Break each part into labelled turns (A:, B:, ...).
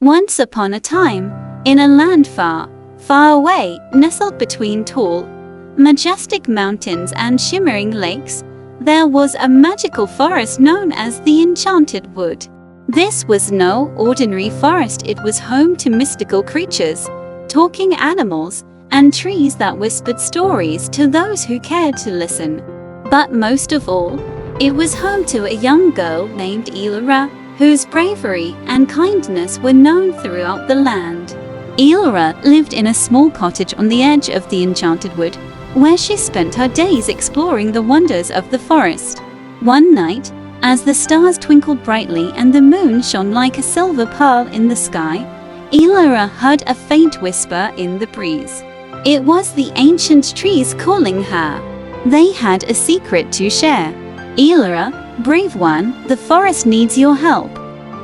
A: Once upon a time, in a land far, far away, nestled between tall, majestic mountains and shimmering lakes, there was a magical forest known as the Enchanted Wood. This was no ordinary forest. It was home to mystical creatures, talking animals, and trees that whispered stories to those who cared to listen. But most of all, it was home to a young girl named Elara, whose bravery and kindness were known throughout the land. Elara lived in a small cottage on the edge of the Enchanted Wood, where she spent her days exploring the wonders of the forest. One night, as the stars twinkled brightly and the moon shone like a silver pearl in the sky, Elara heard a faint whisper in the breeze. It was the ancient trees calling her. They had a secret to share. Elara, brave one, the forest needs your help.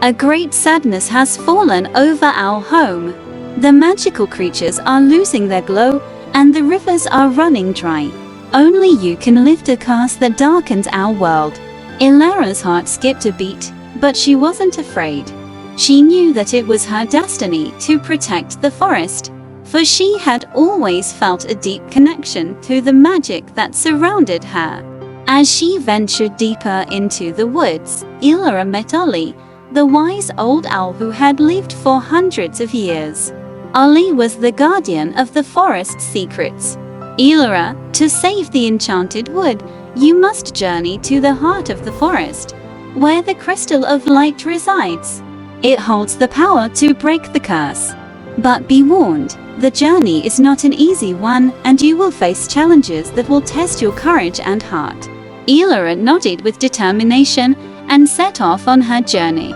A: A great sadness has fallen over our home. The magical creatures are losing their glow, and the rivers are running dry. Only you can lift a curse that darkens our world. Elara's heart skipped a beat, but she wasn't afraid. She knew that it was her destiny to protect the forest, for she had always felt a deep connection to the magic that surrounded her. As she ventured deeper into the woods, Elara met Ollie, the wise old owl who had lived for hundreds of years. Ollie was the guardian of the forest's secrets. Elara, to save the Enchanted Wood, you must journey to the heart of the forest, where the crystal of light resides. It holds the power to break the curse. But be warned, the journey is not an easy one, and you will face challenges that will test your courage and heart. Elara nodded with determination and set off on her journey.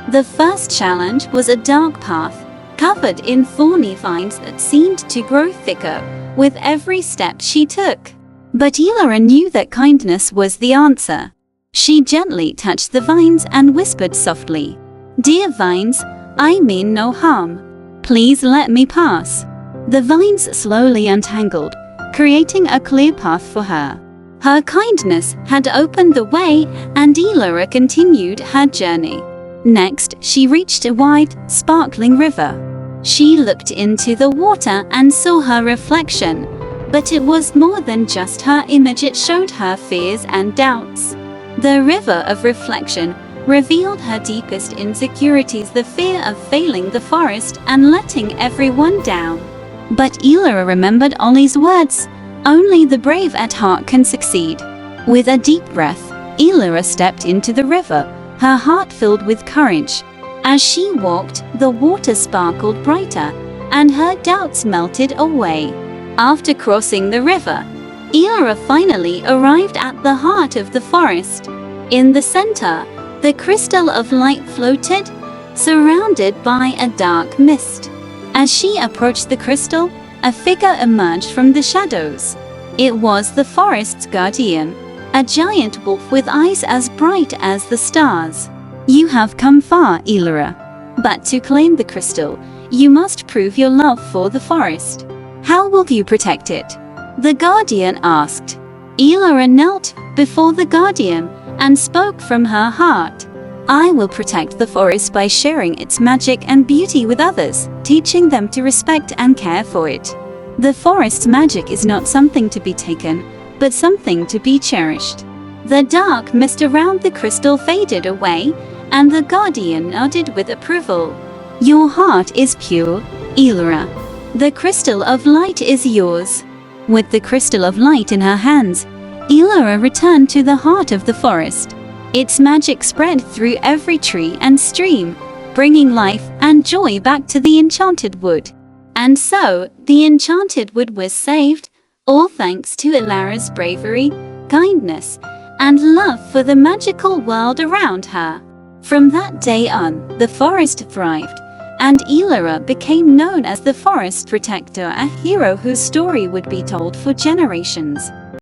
A: The first challenge was a dark path, covered in thorny vines that seemed to grow thicker with every step she took. But Elara knew that kindness was the answer. She gently touched the vines and whispered softly, "Dear vines, I mean no harm. Please let me pass." The vines slowly untangled, creating a clear path for her. Her kindness had opened the way, and Elara continued her journey. Next, she reached a wide, sparkling river. She looked into the water and saw her reflection, but it was more than just her image. It showed her fears and doubts. The river of reflection revealed her deepest insecurities, the fear of failing the forest and letting everyone down. But Elara remembered Ollie's words, "Only the brave at heart can succeed." With a deep breath, Elara stepped into the river, her heart filled with courage. As she walked, the water sparkled brighter, and her doubts melted away. After crossing the river, Elara finally arrived at the heart of the forest. In the center, the crystal of light floated, surrounded by a dark mist. As she approached the crystal, a figure emerged from the shadows. It was the forest's guardian, a giant wolf with eyes as bright as the stars. "You have come far, Elara. But to claim the crystal, you must prove your love for the forest. How will you protect it?" the guardian asked. Elara knelt before the guardian and spoke from her heart. "I will protect the forest by sharing its magic and beauty with others, teaching them to respect and care for it. The forest's magic is not something to be taken, but something to be cherished." The dark mist around the crystal faded away, and the guardian nodded with approval. "Your heart is pure, Elara. The crystal of light is yours." With the crystal of light in her hands, Elara returned to the heart of the forest. Its magic spread through every tree and stream, bringing life and joy back to the Enchanted Wood. And so, the Enchanted Wood was saved, all thanks to Elara's bravery, kindness, and love for the magical world around her. From that day on, the forest thrived, and Elara became known as the Forest Protector, a hero whose story would be told for generations.